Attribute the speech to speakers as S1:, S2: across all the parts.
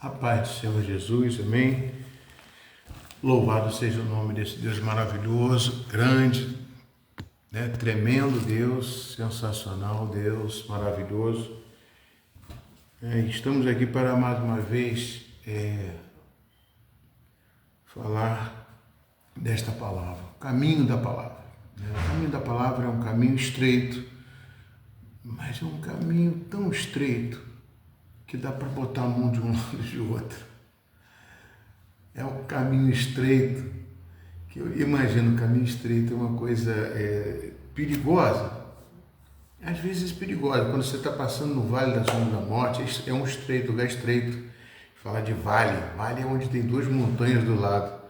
S1: A paz do Senhor Jesus, amém. Louvado seja o nome desse Deus maravilhoso, grande, tremendo Deus, sensacional Deus, maravilhoso. Estamos aqui para mais uma vez falar desta palavra, o caminho da palavra. O caminho da palavra é um caminho estreito, mas é um caminho tão estreito que dá para botar a mão de um lado e de outro. É um caminho estreito, que eu imagino, caminho estreito é uma coisa perigosa, às vezes perigosa. Quando você está passando no Vale da Sombra da Morte, é um estreito, lugar estreito. Falar de vale é onde tem duas montanhas do lado.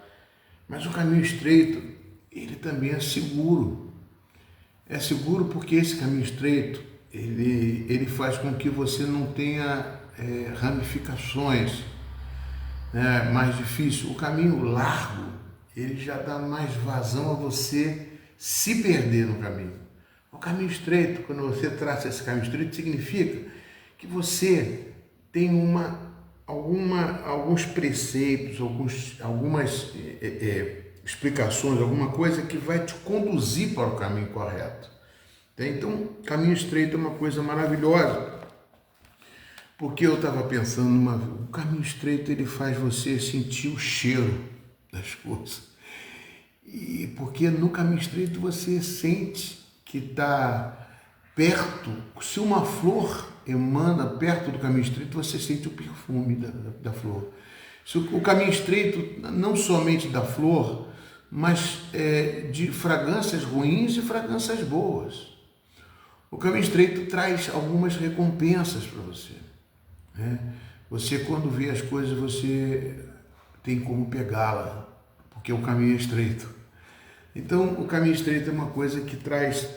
S1: Mas o caminho estreito, ele também é seguro. É seguro porque esse caminho estreito, ele faz com que você não tenha ramificações, mais difícil. O caminho largo, ele já dá mais vazão a você se perder no caminho. O caminho estreito, quando você traça esse caminho estreito, significa que você tem alguns preceitos, algumas explicações, alguma coisa que vai te conduzir para o caminho correto. Então, caminho estreito é uma coisa maravilhosa. Porque eu estava pensando, o caminho estreito ele faz você sentir o cheiro das coisas. E porque no caminho estreito você sente que está perto. Se uma flor emana perto do caminho estreito, você sente o perfume da flor. O caminho estreito, não somente da flor, mas de fragrâncias ruins e fragrâncias boas. O caminho estreito traz algumas recompensas para você. Você, quando vê as coisas, você tem como pegá-la, porque o caminho é estreito. Então, o caminho estreito é uma coisa que traz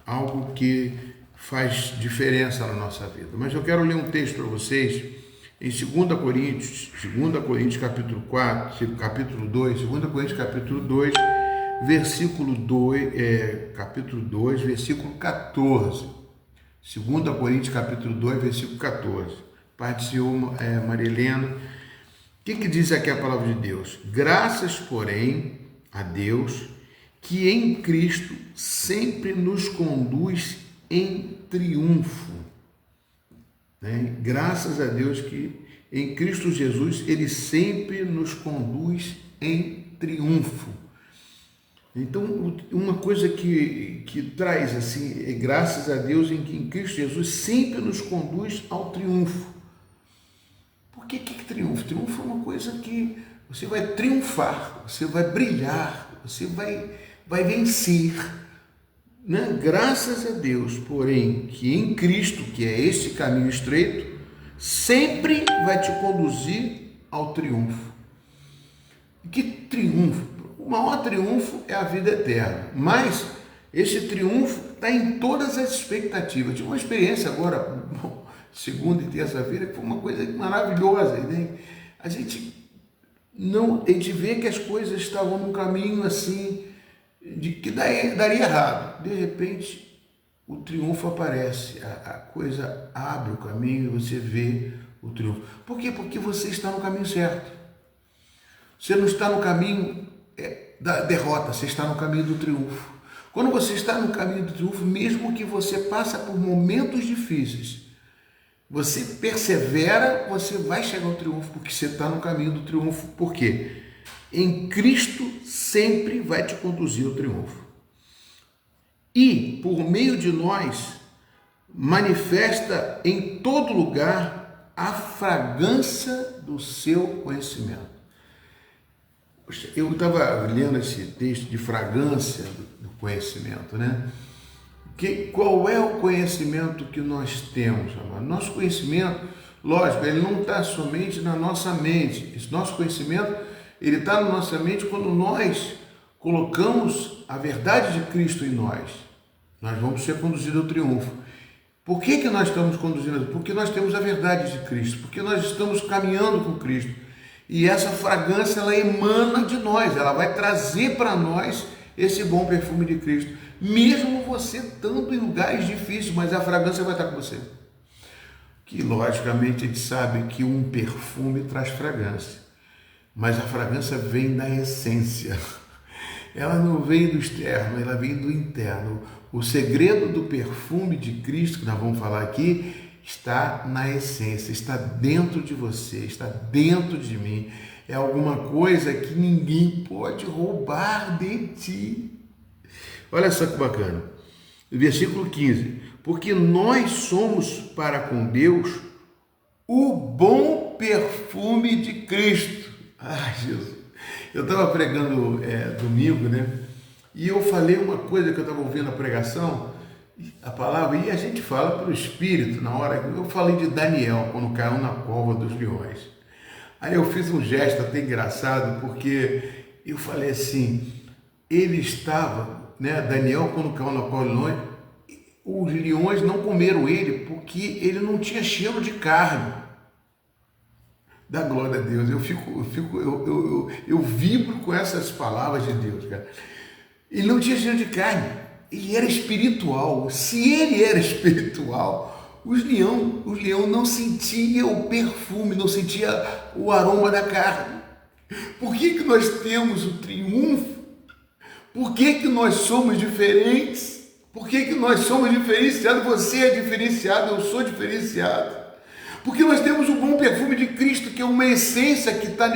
S1: algo que faz diferença na nossa vida. Mas eu quero ler um texto para vocês em 2 Coríntios capítulo 4, capítulo 2, 2 Coríntios capítulo 2, versículo 2, capítulo 2, versículo 14. 2 Coríntios capítulo 2, versículo 14. Pai do Senhor, Maria Helena. O que diz aqui a palavra de Deus? Graças, porém, a Deus, que em Cristo sempre nos conduz em triunfo. Graças a Deus que em Cristo Jesus Ele sempre nos conduz em triunfo. Então, uma coisa que traz assim, graças a Deus em que em Cristo Jesus sempre nos conduz ao triunfo. Por que triunfo? Triunfo é uma coisa que você vai triunfar, você vai brilhar, você vai vencer. Graças a Deus, porém, que em Cristo, que é esse caminho estreito, sempre vai te conduzir ao triunfo. Que triunfo? O maior triunfo é a vida eterna, mas esse triunfo está em todas as expectativas. Eu tive uma experiência agora, segunda e terça-feira, que foi uma coisa maravilhosa. A gente vê que as coisas estavam num caminho assim, de que daria errado. De repente, o triunfo aparece, a coisa abre o caminho e você vê o triunfo. Por quê? Porque você está no caminho certo. Você não está no caminho da derrota, você está no caminho do triunfo. Quando você está no caminho do triunfo, mesmo que você passe por momentos difíceis, você persevera, você vai chegar ao triunfo, porque você está no caminho do triunfo. Por quê? Em Cristo sempre vai te conduzir ao triunfo. E, por meio de nós, manifesta em todo lugar a fragrância do seu conhecimento. Eu estava lendo esse texto de fragrância do conhecimento, Qual é o conhecimento que nós temos, amado? Nosso conhecimento, lógico, ele não está somente na nossa mente. Esse nosso conhecimento, ele está na nossa mente quando nós colocamos a verdade de Cristo em nós. Nós vamos ser conduzidos ao triunfo. Por que nós estamos conduzindo? Porque nós temos a verdade de Cristo, porque nós estamos caminhando com Cristo. E essa fragrância, ela emana de nós, ela vai trazer para nós esse bom perfume de Cristo. Mesmo você estando em lugares difíceis, mas a fragrância vai estar com você. que logicamente a gente sabe que um perfume traz fragrância, mas a fragrância vem da essência. Ela não vem do externo, ela vem do interno. O segredo do perfume de Cristo, que nós vamos falar aqui, está na essência, está dentro de você, está dentro de mim. É alguma coisa que ninguém pode roubar de ti. Olha só que bacana. Versículo 15. Porque nós somos para com Deus o bom perfume de Cristo. Ai, Jesus. Eu estava pregando domingo, né? E eu falei uma coisa que eu estava ouvindo a pregação, a palavra, e a gente fala pelo Espírito na hora. Eu falei de Daniel, quando caiu na cova dos leões. Aí eu fiz um gesto até engraçado, porque eu falei assim, ele estava, né? Daniel, quando caiu na cova dos leões, os leões não comeram ele, porque ele não tinha cheiro de carne. Da glória a Deus, eu vibro com essas palavras de Deus, cara. Ele não tinha cheiro de carne, ele era espiritual. Se ele era espiritual, os leão não sentiam o perfume, não sentia o aroma da carne. Por que nós temos o triunfo? Por que nós somos diferentes? Por que nós somos diferenciados? Você é diferenciado, eu sou diferenciado. Porque nós temos o bom perfume de Cristo, que é uma essência que está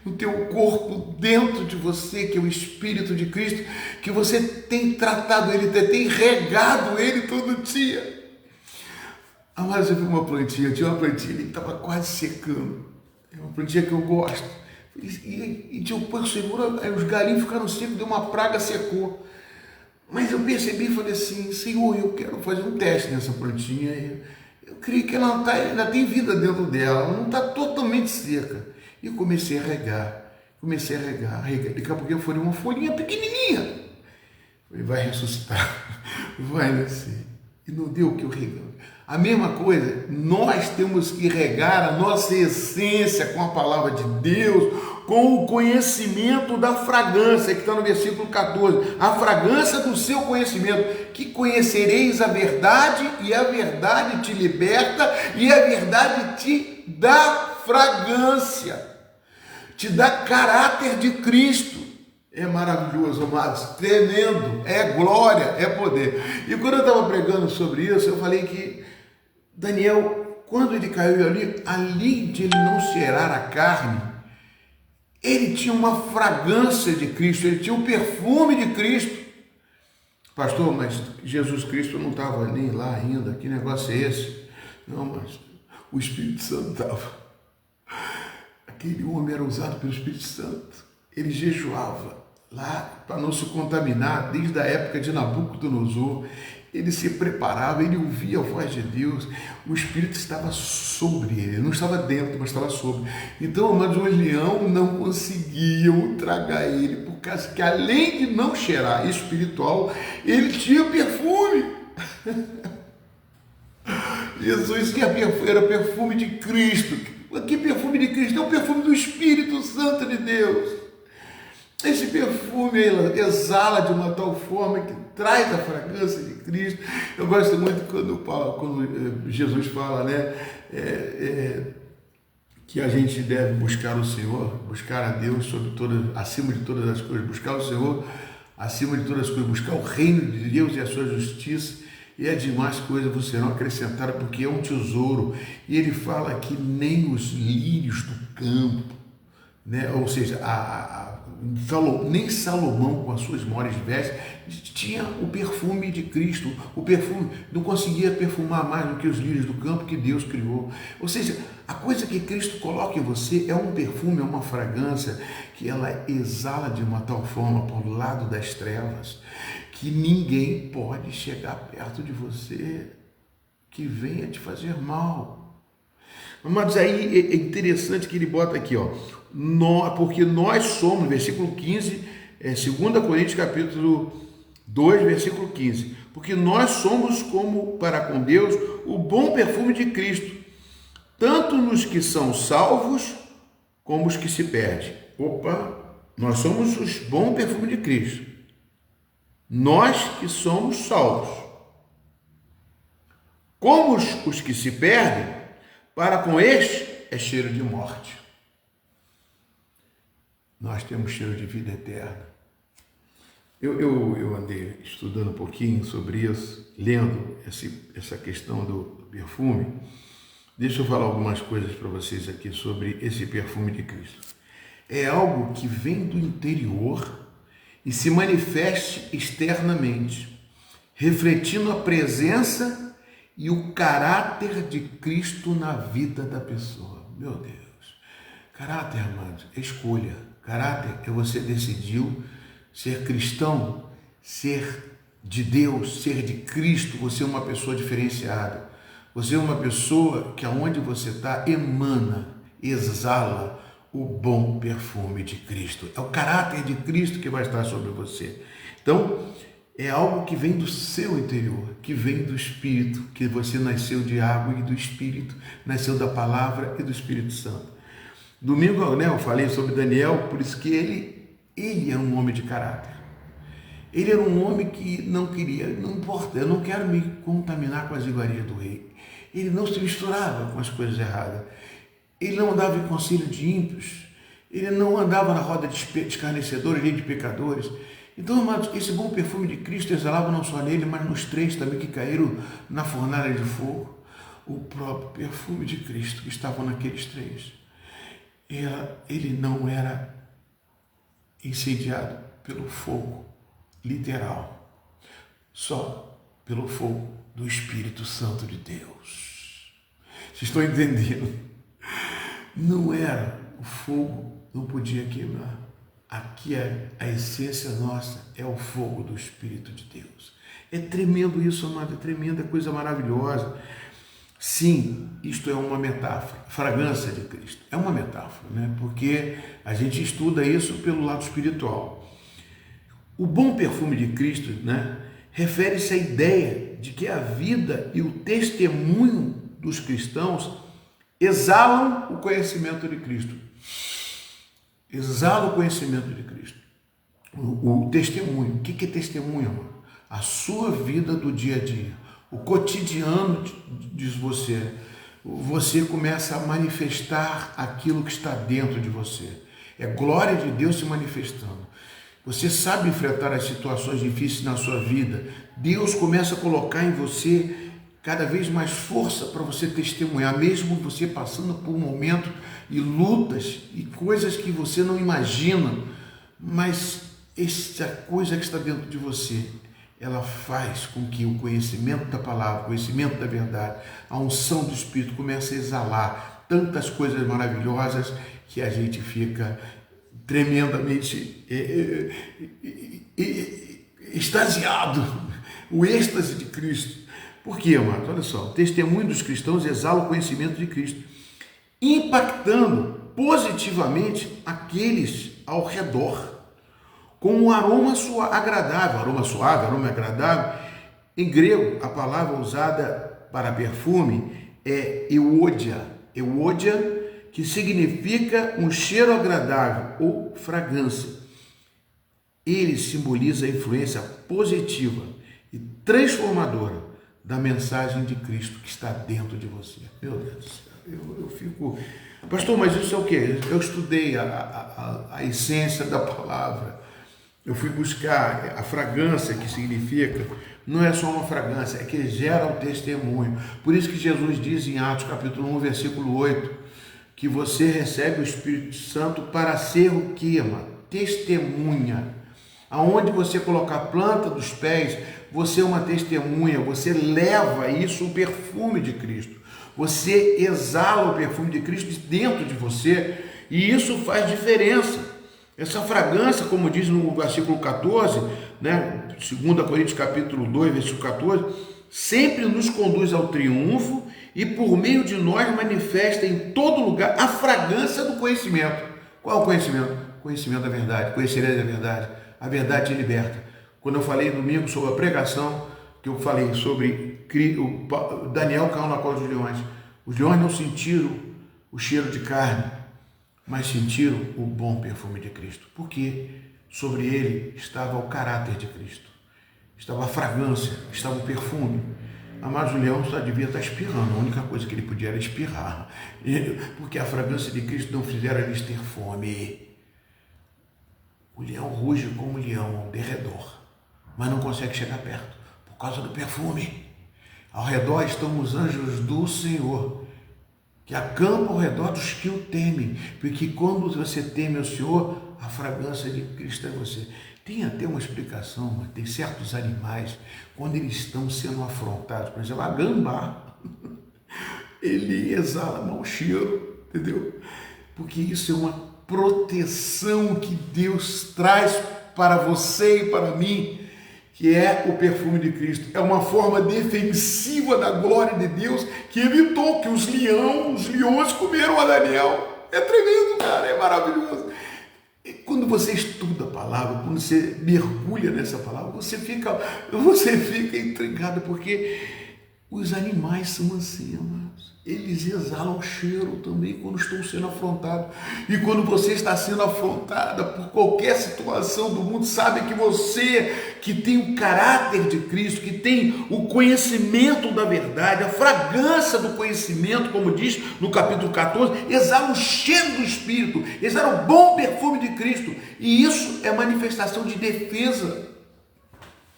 S1: no teu corpo, dentro de você, que é o Espírito de Cristo, que você tem tratado ele, tem regado ele todo dia. Mas eu vi uma plantinha, eu tinha uma plantinha que estava quase secando. É uma plantinha que eu gosto. E depois segura, aí os galinhos ficaram secos, deu uma praga, secou. Mas eu percebi e falei assim, Senhor, eu quero fazer um teste nessa plantinha. Eu creio que ela ainda tem vida dentro dela, ela não está totalmente seca. E eu comecei a regar. Daqui a pouco eu falei, uma folhinha pequenininha. Falei, vai ressuscitar, vai nascer. E não deu o que eu reguei. A mesma coisa, nós temos que regar a nossa essência com a palavra de Deus, com o conhecimento da fragrância, que está no versículo 14, a fragrância do seu conhecimento, que conhecereis a verdade, e a verdade te liberta, e a verdade te dá fragrância, te dá caráter de Cristo. É maravilhoso, amados, tremendo, é glória, é poder. E quando eu estava pregando sobre isso, eu falei que Daniel, quando ele caiu ali de ele não cheirar a carne, ele tinha uma fragrância de Cristo, ele tinha um perfume de Cristo. Pastor, mas Jesus Cristo não estava nem lá ainda, que negócio é esse? Não, mas o Espírito Santo estava. Aquele homem era usado pelo Espírito Santo, ele jejuava lá para não se contaminar, desde a época de Nabucodonosor. Ele se preparava, ele ouvia a voz de Deus, o Espírito estava sobre ele, não estava dentro, mas estava sobre. Então, amados, o leão não conseguiam tragar ele, por causa que além de não cheirar espiritual, ele tinha perfume. Jesus era perfume de Cristo. Que perfume de Cristo? É o perfume do Espírito Santo de Deus. Esse perfume exala de uma tal forma que traz a fragrância de Cristo. Eu gosto muito quando Jesus fala, né, que a gente deve buscar o Senhor, buscar a Deus acima de todas as coisas, buscar o Senhor acima de todas as coisas, buscar o reino de Deus e a sua justiça, e as demais coisas vos serão acrescentadas, porque é um tesouro. E ele fala que nem os lírios do campo, né? Ou seja, nem Salomão, com as suas maiores vestes, tinha o perfume de Cristo. O perfume não conseguia perfumar mais do que os lírios do campo que Deus criou. Ou seja, a coisa que Cristo coloca em você é um perfume, é uma fragrância que ela exala de uma tal forma para o lado das trevas que ninguém pode chegar perto de você que venha te fazer mal. Mas aí é interessante que ele bota aqui, ó, porque nós somos, versículo 15, 2 Coríntios capítulo 2, versículo 15, porque nós somos como para com Deus o bom perfume de Cristo, tanto nos que são salvos como os que se perdem. Nós somos os bom perfume de Cristo, nós que somos salvos, Como os que se perdem, para com este é cheiro de morte. Nós temos cheiro de vida eterna. Eu andei estudando um pouquinho sobre isso, lendo essa questão do perfume. Deixa eu falar algumas coisas para vocês aqui sobre esse perfume de Cristo. É algo que vem do interior e se manifeste externamente, refletindo a presença e o caráter de Cristo na vida da pessoa. Meu Deus! Caráter, amados, é escolha. Caráter é você decidiu ser cristão, ser de Deus, ser de Cristo. Você é uma pessoa diferenciada. Você é uma pessoa que aonde você está emana, exala o bom perfume de Cristo. É o caráter de Cristo que vai estar sobre você. Então, é algo que vem do seu interior, que vem do Espírito, que você nasceu de água e do Espírito, nasceu da Palavra e do Espírito Santo. Domingo, né, eu falei sobre Daniel, por isso que ele era um homem de caráter. Ele era um homem que não queria, não importa, eu não quero me contaminar com as iguarias do rei. Ele não se misturava com as coisas erradas. Ele não andava em conselho de ímpios. Ele não andava na roda de escarnecedores, nem de pecadores. Então, amados, esse bom perfume de Cristo exalava não só nele, mas nos três também que caíram na fornalha de fogo. O próprio perfume de Cristo que estava naqueles três. Ele não era incendiado pelo fogo literal, só pelo fogo do Espírito Santo de Deus. Vocês estão entendendo? Não era o fogo, não podia queimar. Aqui a essência nossa é o fogo do Espírito de Deus. É tremendo isso, amado, é tremenda, coisa maravilhosa. Sim, isto é uma metáfora, fragrância de Cristo. É uma metáfora, né? Porque a gente estuda isso pelo lado espiritual. O bom perfume de Cristo, né, refere-se à ideia de que a vida e o testemunho dos cristãos exalam o conhecimento de Cristo. Exala o conhecimento de Cristo. O testemunho. O que é testemunho, amor? A sua vida do dia a dia. O cotidiano de você. Você começa a manifestar aquilo que está dentro de você. É glória de Deus se manifestando. Você sabe enfrentar as situações difíceis na sua vida. Deus começa a colocar em você cada vez mais força para você testemunhar, mesmo você passando por um momento e lutas e coisas que você não imagina, mas essa coisa que está dentro de você, ela faz com que o conhecimento da palavra, o conhecimento da verdade, a unção do Espírito comece a exalar tantas coisas maravilhosas que a gente fica tremendamente extasiado, o êxtase de Cristo. Por quê, amados? Olha só, o testemunho dos cristãos exala o conhecimento de Cristo, impactando positivamente aqueles ao redor, com um aroma agradável, aroma suave, aroma agradável. Em grego, a palavra usada para perfume é euodia, que significa um cheiro agradável ou fragrância. Ele simboliza a influência positiva e transformadora da mensagem de Cristo que está dentro de você. Meu Deus do céu, eu fico... Pastor, mas isso é o quê? Eu estudei a essência da palavra. Eu fui buscar a fragrância que significa, não é só uma fragrância, é que gera o testemunho. Por isso que Jesus diz em Atos capítulo 1, versículo 8, que você recebe o Espírito Santo para ser o quê, mano? Testemunha. Aonde você colocar a planta dos pés, você é uma testemunha, você leva isso, o perfume de Cristo. Você exala o perfume de Cristo dentro de você e isso faz diferença. Essa fragrância, como diz no versículo 14, né, 2 Coríntios capítulo 2, versículo 14, sempre nos conduz ao triunfo e por meio de nós manifesta em todo lugar a fragrância do conhecimento. Qual é o conhecimento? Conhecimento da verdade, conhecereis a verdade. A verdade te liberta. Quando eu falei domingo sobre a pregação, que eu falei sobre Daniel caiu na cova dos leões. Os leões não sentiram o cheiro de carne, mas sentiram o bom perfume de Cristo. Porque sobre ele estava o caráter de Cristo. Estava a fragrância, estava o perfume. Mas o leão só devia estar espirrando, a única coisa que ele podia era espirrar, porque a fragrância de Cristo não fizera eles ter fome. O leão ruge como leão ao derredor, mas não consegue chegar perto, por causa do perfume. Ao redor estão os anjos do Senhor, que acampam ao redor dos que o temem, porque quando você teme ao Senhor, a fragrância de Cristo é você. Tem até uma explicação, mas tem certos animais, quando eles estão sendo afrontados, por exemplo, a gambá, ele exala mau cheiro, entendeu? Porque isso é uma proteção que Deus traz para você e para mim, que é o perfume de Cristo. É uma forma defensiva da glória de Deus que evitou que os leões comeram a Daniel. É tremendo, cara, é maravilhoso. E quando você estuda a palavra, quando você mergulha nessa palavra, você fica intrigado, porque os animais são assim, amados. Eles exalam cheiro também quando estão sendo afrontados. E quando você está sendo afrontada por qualquer situação do mundo, sabe que você, que tem o caráter de Cristo, que tem o conhecimento da verdade, a fragrância do conhecimento, como diz no capítulo 14, exala o cheiro do Espírito, exala o bom perfume de Cristo. E isso é manifestação de defesa.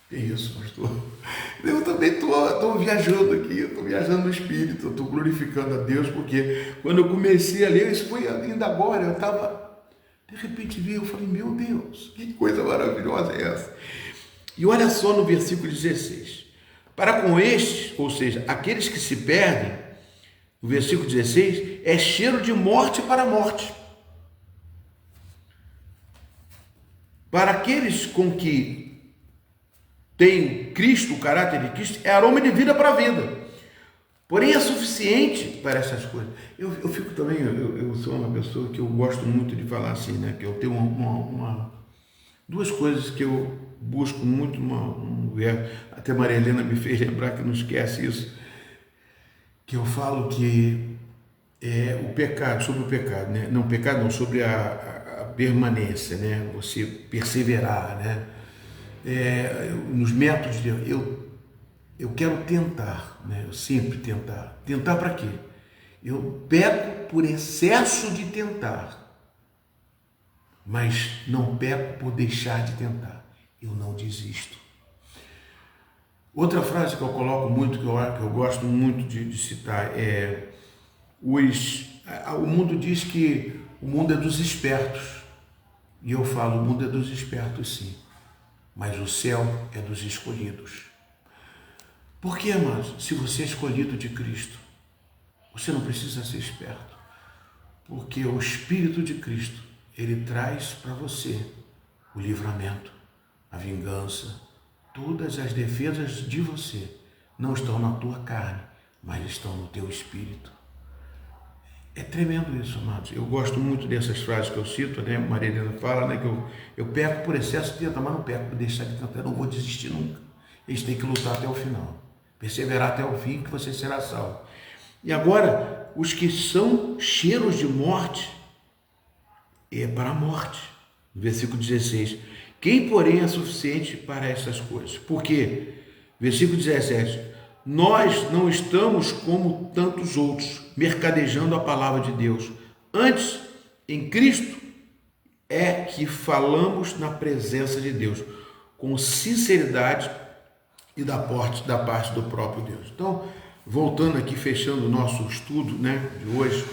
S1: Que isso, pastor? Eu também estou viajando aqui, estou viajando no Espírito, estou glorificando a Deus, porque quando eu comecei a ler, isso foi ainda agora, eu estava, de repente vi, eu falei, meu Deus, que coisa maravilhosa é essa? E olha só no versículo 16, para com estes, ou seja, aqueles que se perdem, no versículo 16, é cheiro de morte para morte. Para aqueles com que tem Cristo, o caráter de Cristo, é aroma de vida para a vida. Porém, é suficiente para essas coisas. Eu fico também, eu sou uma pessoa que eu gosto muito de falar assim, né? Que eu tenho duas coisas que eu busco muito, até Maria Helena me fez lembrar que não esquece isso, que eu falo que é o pecado, sobre o pecado, né? Não, pecado não, sobre a permanência, né? Você perseverar, né? Nos métodos de eu quero tentar, né? Eu sempre tentar. Tentar para quê? Eu peco por excesso de tentar, mas não peco por deixar de tentar. Eu não desisto. Outra frase que eu coloco muito, que eu gosto muito de citar, é o mundo diz que o mundo é dos espertos. E eu falo, o mundo é dos espertos, sim. Mas o céu é dos escolhidos. Por que, amados? Se você é escolhido de Cristo, você não precisa ser esperto. Porque o Espírito de Cristo, ele traz para você o livramento, a vingança, todas as defesas de você não estão na tua carne, mas estão no teu espírito. É tremendo isso, amados. Eu gosto muito dessas frases que eu cito, né? Maria Helena fala, né? Que eu peco por excesso de tentar, mas não peco por deixar de tentar. Eu não vou desistir nunca. Eles têm que lutar até o final. Perseverar até o fim, que você será salvo. E agora, os que são cheiros de morte, é para a morte. Versículo 16. Quem, porém, é suficiente para essas coisas? Por quê? Versículo 17. Nós não estamos como tantos outros, mercadejando a palavra de Deus. Antes, em Cristo, é que falamos na presença de Deus, com sinceridade e da parte do próprio Deus. Então, voltando aqui, fechando o nosso estudo, né, de hoje,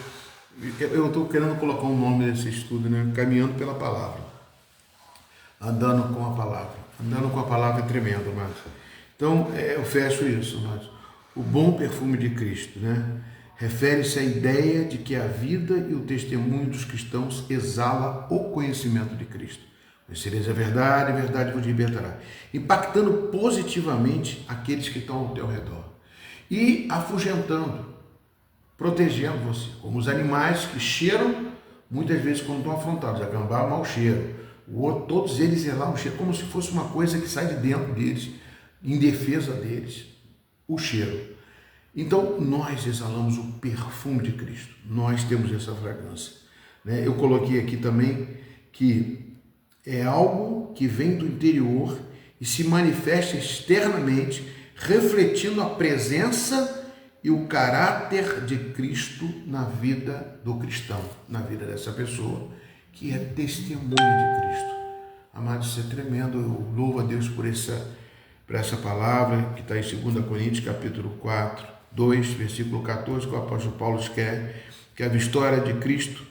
S1: eu estou querendo colocar um nome desse estudo, né, caminhando pela palavra, andando com a palavra. Andando com a palavra é tremendo, mas... Então, eu fecho isso, mas o bom perfume de Cristo, né? Refere-se à ideia de que a vida e o testemunho dos cristãos exala o conhecimento de Cristo. Conhecereis a verdade vos libertará. Impactando positivamente aqueles que estão ao teu redor. E afugentando, protegendo você. Como os animais que cheiram, muitas vezes quando estão afrontados. A gambá, mau cheiro. O outro, todos eles exalam um cheiro, como se fosse uma coisa que sai de dentro deles, em defesa deles, o cheiro. Então, nós exalamos o perfume de Cristo, nós temos essa fragrância. Eu coloquei aqui também que é algo que vem do interior e se manifesta externamente, refletindo a presença e o caráter de Cristo na vida do cristão, na vida dessa pessoa que é testemunha de Cristo. Amado, isso é tremendo. Eu louvo a Deus por essa palavra que está em 2 Coríntios, capítulo 4, 2, versículo 14, que o apóstolo Paulo escreve, que a história de Cristo,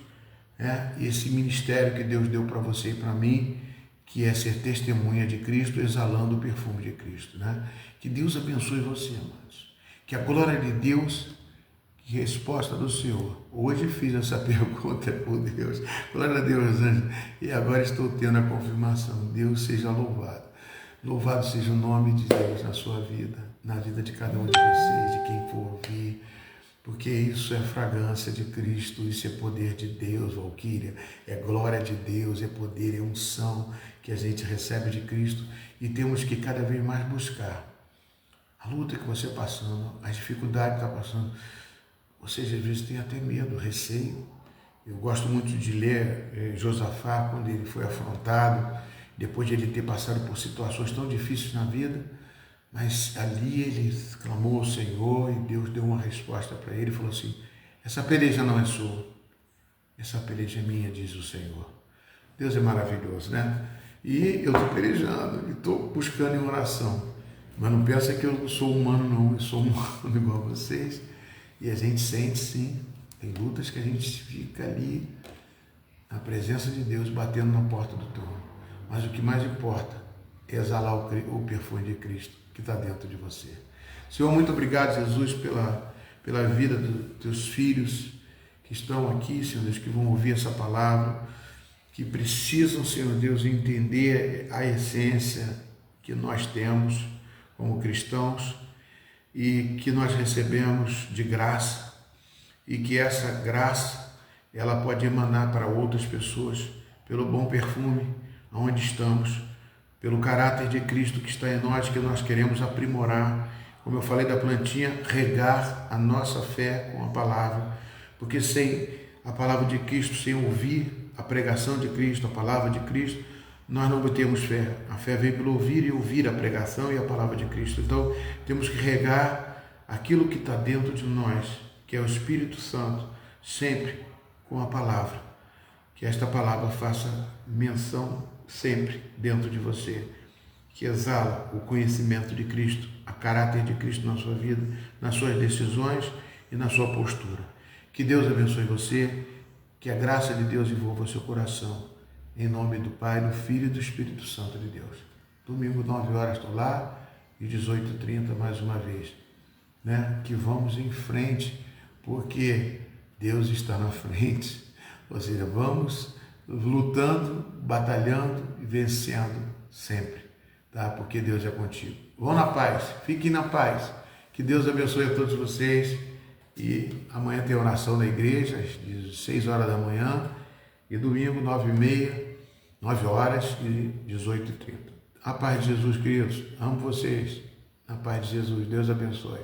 S1: esse ministério que Deus deu para você e para mim, que é ser testemunha de Cristo, exalando o perfume de Cristo. Que Deus abençoe você, amados. Que a glória de Deus, que resposta do Senhor. Hoje fiz essa pergunta por Deus. Glória a Deus, anjo. E agora estou tendo a confirmação. Deus seja louvado. Louvado seja o nome de Deus na sua vida, na vida de cada um de vocês, de quem for ouvir. Porque isso é fragrância de Cristo, isso é poder de Deus, Valquíria, é glória de Deus, é poder, é unção que a gente recebe de Cristo e temos que cada vez mais buscar. A luta que você está passando, a dificuldade que está passando, você às vezes tem até medo, receio. Eu gosto muito de ler Josafá, quando ele foi afrontado, depois de ele ter passado por situações tão difíceis na vida, mas ali ele clamou ao Senhor e Deus deu uma resposta para ele e falou assim: essa peleja não é sua, essa peleja é minha, diz o Senhor. Deus é maravilhoso, né? E eu estou pelejando, e estou buscando em oração, mas não pensa que eu não sou humano não, eu sou humano igual a vocês, e a gente sente sim, tem lutas que a gente fica ali, na presença de Deus, batendo na porta do trono, mas o que mais importa é exalar o perfume de Cristo que está dentro de você. Senhor, muito obrigado, Jesus, pela vida dos teus filhos que estão aqui, Senhor Deus, que vão ouvir essa palavra, que precisam, Senhor Deus, entender a essência que nós temos como cristãos e que nós recebemos de graça e que essa graça ela pode emanar para outras pessoas pelo bom perfume onde estamos, pelo caráter de Cristo que está em nós, que nós queremos aprimorar, como eu falei da plantinha, regar a nossa fé com a palavra, porque sem a palavra de Cristo, sem ouvir a pregação de Cristo, a palavra de Cristo, nós não temos fé. A fé vem pelo ouvir e ouvir a pregação e a palavra de Cristo. Então, temos que regar aquilo que está dentro de nós, que é o Espírito Santo, sempre com a palavra. Que esta palavra faça menção sempre dentro de você, que exala o conhecimento de Cristo, a caráter de Cristo na sua vida, nas suas decisões e na sua postura. Que Deus abençoe você, que a graça de Deus envolva o seu coração, em nome do Pai, do Filho e do Espírito Santo de Deus. Domingo, 9 horas, estou lá, e 18h30 mais uma vez. Que vamos em frente, porque Deus está na frente. Ou seja, vamos lutando, batalhando e vencendo sempre, tá? Porque Deus é contigo. Vão na paz, fiquem na paz. Que Deus abençoe a todos vocês. E amanhã tem oração da igreja, às 6 horas da manhã. E domingo, 9h30, 9 horas e 18h30. A paz de Jesus, queridos. Amo vocês. A paz de Jesus. Deus abençoe.